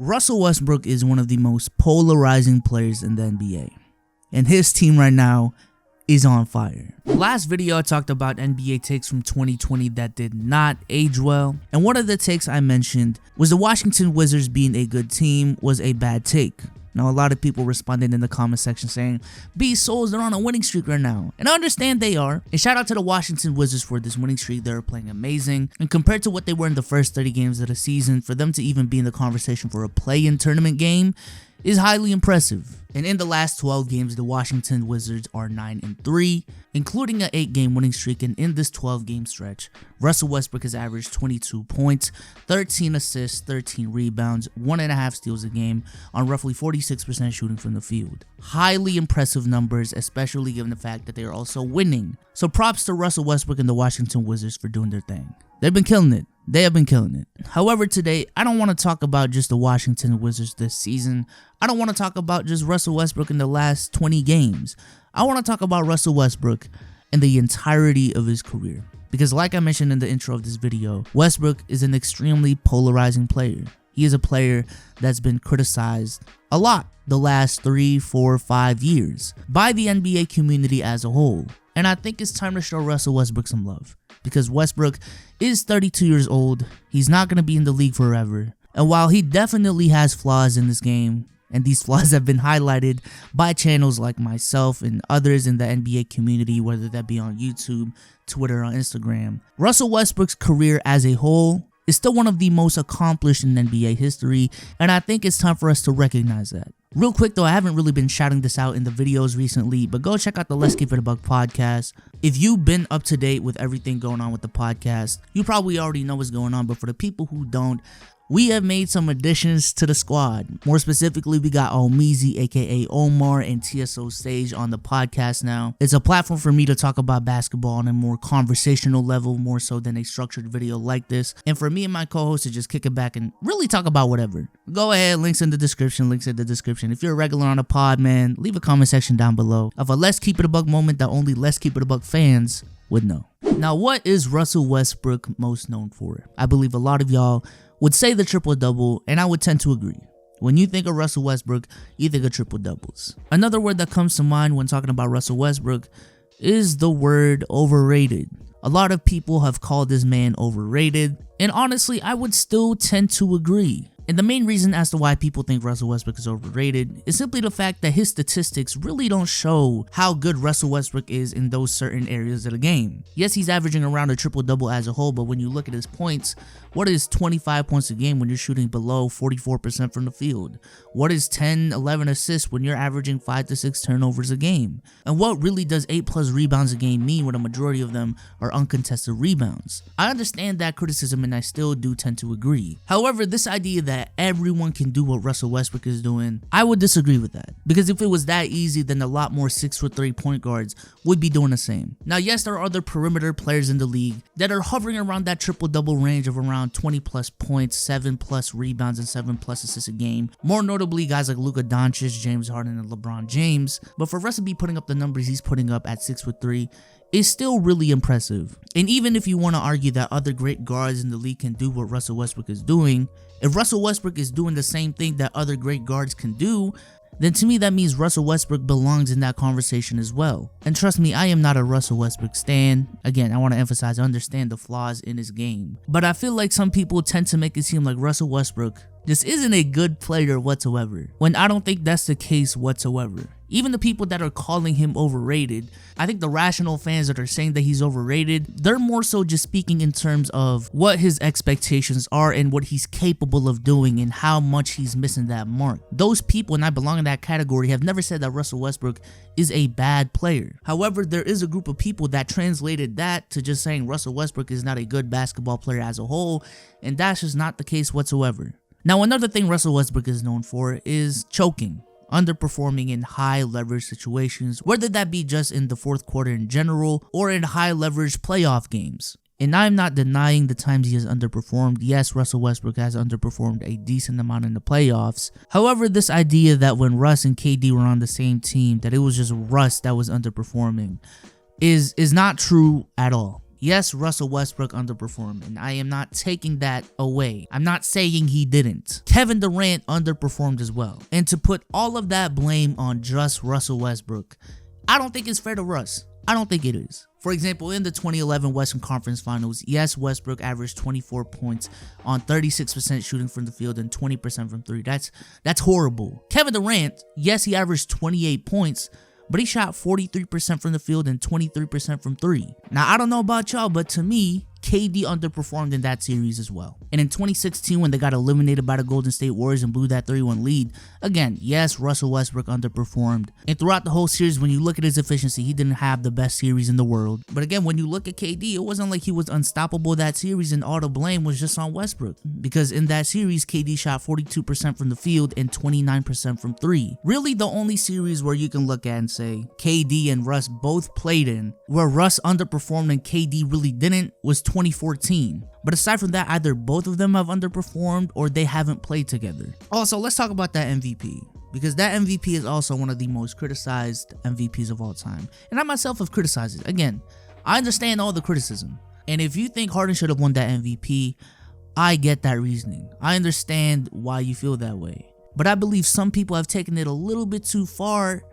Russell Westbrook is one of the most polarizing players in the NBA, and his team right now is on fire. Last video I talked about NBA takes from 2020 that did not age well, and one of the takes I mentioned was the Washington Wizards being a good team was a bad take. Now, a lot of people responded in the comment section saying, B Souls, they're on a winning streak right now. And I understand they are. And shout out to the Washington Wizards for this winning streak. They're playing amazing. And compared to what they were in the first 30 games of the season, for them to even be in the conversation for a play-in tournament game is highly impressive. And in the last 12 games, the Washington Wizards are 9-3, including an 8-game winning streak. And in this 12-game stretch, Russell Westbrook has averaged 22 points, 13 assists, 13 rebounds, 1.5 steals a game on roughly 46% shooting from the field. Highly impressive numbers, especially given the fact that they are also winning. So props to Russell Westbrook and the Washington Wizards for doing their thing. They've been killing it. They have been killing it. However, today, I don't want to talk about just the Washington Wizards this season. I don't want to talk about just Russell Westbrook in the last 20 games. I want to talk about Russell Westbrook in the entirety of his career. Because like I mentioned in the intro of this video, Westbrook is an extremely polarizing player. He is a player that's been criticized a lot the last 3, 4, 5 years by the NBA community as a whole. And I think it's time to show Russell Westbrook some love. Because Westbrook is 32 years old, he's not going to be in the league forever. And while he definitely has flaws in this game, and these flaws have been highlighted by channels like myself and others in the NBA community, whether that be on YouTube, Twitter, or Instagram, Russell Westbrook's career as a whole is still one of the most accomplished in NBA history, and I think it's time for us to recognize that. Real quick though, I haven't really been shouting this out in the videos recently, but go check out the Let's Keep It a Buck podcast. If you've been up to date with everything going on with the podcast, you probably already know what's going on, but for the people who don't, we have made some additions to the squad. More specifically, we got Omizi, aka Omar, and TSO Sage on the podcast now. It's a platform for me to talk about basketball on a more conversational level, more so than a structured video like this. And for me and my co-host to just kick it back and really talk about whatever. Go ahead, links in the description, If you're a regular on the pod, man, leave a comment section down below of a Let's Keep It a Buck moment that only Let's Keep It a Buck fans would know. Now, what is Russell Westbrook most known for? I believe a lot of y'all would say the triple-double, and I would tend to agree. When you think of Russell Westbrook, you think of triple-doubles. Another word that comes to mind when talking about Russell Westbrook is the word overrated. A lot of people have called this man overrated, and honestly, I would still tend to agree. And the main reason as to why people think Russell Westbrook is overrated is simply the fact that his statistics really don't show how good Russell Westbrook is in those certain areas of the game. Yes, he's averaging around a triple-double as a whole, but when you look at his points, what is 25 points a game when you're shooting below 44% from the field? What is 10, 11 assists when you're averaging 5 to 6 turnovers a game? And what really does 8+ rebounds a game mean when a majority of them are uncontested rebounds? I understand that criticism and I still do tend to agree. However, this idea that everyone can do what Russell Westbrook is doing, I would disagree with that. Because if it was that easy, then a lot more 6'3" point guards would be doing the same. Now, yes, there are other perimeter players in the league that are hovering around that triple-double range of around 20+ points, 7+ rebounds, and 7+ assists a game. More notably, guys like Luka Doncic, James Harden, and LeBron James. But for Russ to be putting up the numbers he's putting up at 6'3" is still really impressive. And even if you want to argue that other great guards in the league can do what Russell Westbrook is doing, if Russell Westbrook is doing the same thing that other great guards can do, then to me that means Russell Westbrook belongs in that conversation as well. And trust me, I am not a Russell Westbrook stan. Again, I want to emphasize, I understand the flaws in his game. But I feel like some people tend to make it seem like Russell Westbrook just isn't a good player whatsoever, when I don't think that's the case whatsoever. Even the people that are calling him overrated, I think the rational fans that are saying that he's overrated, they're more so just speaking in terms of what his expectations are and what he's capable of doing and how much he's missing that mark. Those people, and I belong in that category, have never said that Russell Westbrook is a bad player. However, there is a group of people that translated that to just saying Russell Westbrook is not a good basketball player as a whole, and that's just not the case whatsoever. Now, another thing Russell Westbrook is known for is choking. Underperforming in high leverage situations, whether that be just in the fourth quarter in general or in high leverage playoff games. And I'm not denying the times he has underperformed. Yes, Russell Westbrook has underperformed a decent amount in the playoffs. However, this idea that when Russ and KD were on the same team, that it was just Russ that was underperforming is not true at all. Yes, Russell Westbrook underperformed, and I am not taking that away. I'm not saying he didn't. Kevin Durant underperformed as well. And to put all of that blame on just Russell Westbrook, I don't think it's fair to Russ. I don't think it is. For example, in the 2011 Western Conference Finals, yes, Westbrook averaged 24 points on 36% shooting from the field and 20% from three. That's horrible. Kevin Durant, yes, he averaged 28 points, but he shot 43% from the field and 23% from three. Now, I don't know about y'all, but to me, KD underperformed in that series as well. And in 2016, when they got eliminated by the Golden State Warriors and blew that 3-1 lead, again, yes, Russell Westbrook underperformed. And throughout the whole series, when you look at his efficiency, he didn't have the best series in the world. But again, when you look at KD, it wasn't like he was unstoppable that series and all the blame was just on Westbrook. Because in that series, KD shot 42% from the field and 29% from three. Really, the only series where you can look at and say KD and Russ both played in, where Russ underperformed and KD really didn't, was 2014. But aside from that, either both of them have underperformed or they haven't played together. Also, let's talk about that MVP, because that MVP is also one of the most criticized MVPs of all time. And I myself have criticized it. Again, I understand all the criticism. And if you think Harden should have won that MVP, I get that reasoning. I understand why you feel that way. But I believe some people have taken it a little bit too far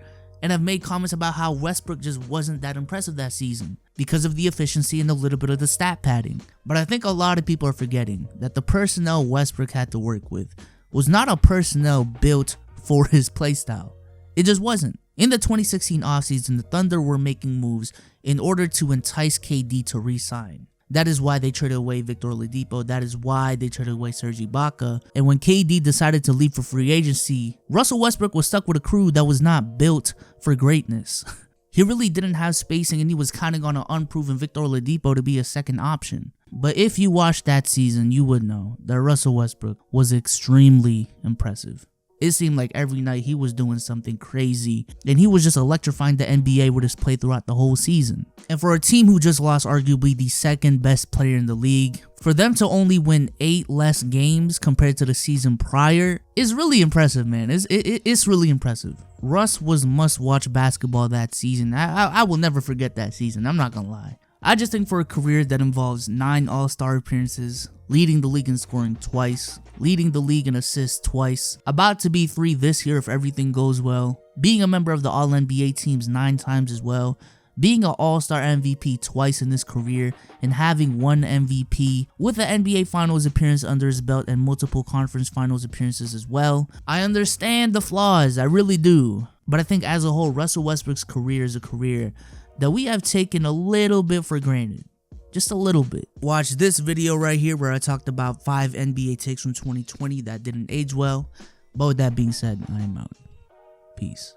and have made comments about how Westbrook just wasn't that impressive that season because of the efficiency and a little bit of the stat padding. But I think a lot of people are forgetting that the personnel Westbrook had to work with was not a personnel built for his playstyle. It just wasn't. In the 2016 offseason, the Thunder were making moves in order to entice KD to re-sign. That is why they traded away Victor Oladipo. That is why they traded away Serge Ibaka. And when KD decided to leave for free agency, Russell Westbrook was stuck with a crew that was not built for greatness. He really didn't have spacing and he was counting on an unproven Victor Oladipo to be a second option. But if you watched that season, you would know that Russell Westbrook was extremely impressive. It seemed like every night he was doing something crazy, and he was just electrifying the NBA with his play throughout the whole season. And for a team who just lost arguably the second best player in the league, for them to only win 8 less games compared to the season prior is really impressive, man. It's really impressive. Russ was must-watch basketball that season. I will never forget that season, I'm not gonna lie. I just think for a career that involves 9 All-Star appearances, leading the league in scoring twice, leading the league in assists twice, about to be 3 this year if everything goes well, being a member of the All-NBA teams 9 times as well, being an All-Star MVP twice in his career, and having 1 MVP with an NBA Finals appearance under his belt and multiple Conference Finals appearances as well. I understand the flaws, I really do, but I think as a whole, Russell Westbrook's career is a career that we have taken a little bit for granted. Just a little bit. Watch this video right here where I talked about 5 NBA takes from 2020 that didn't age well. But with that being said, I am out. Peace.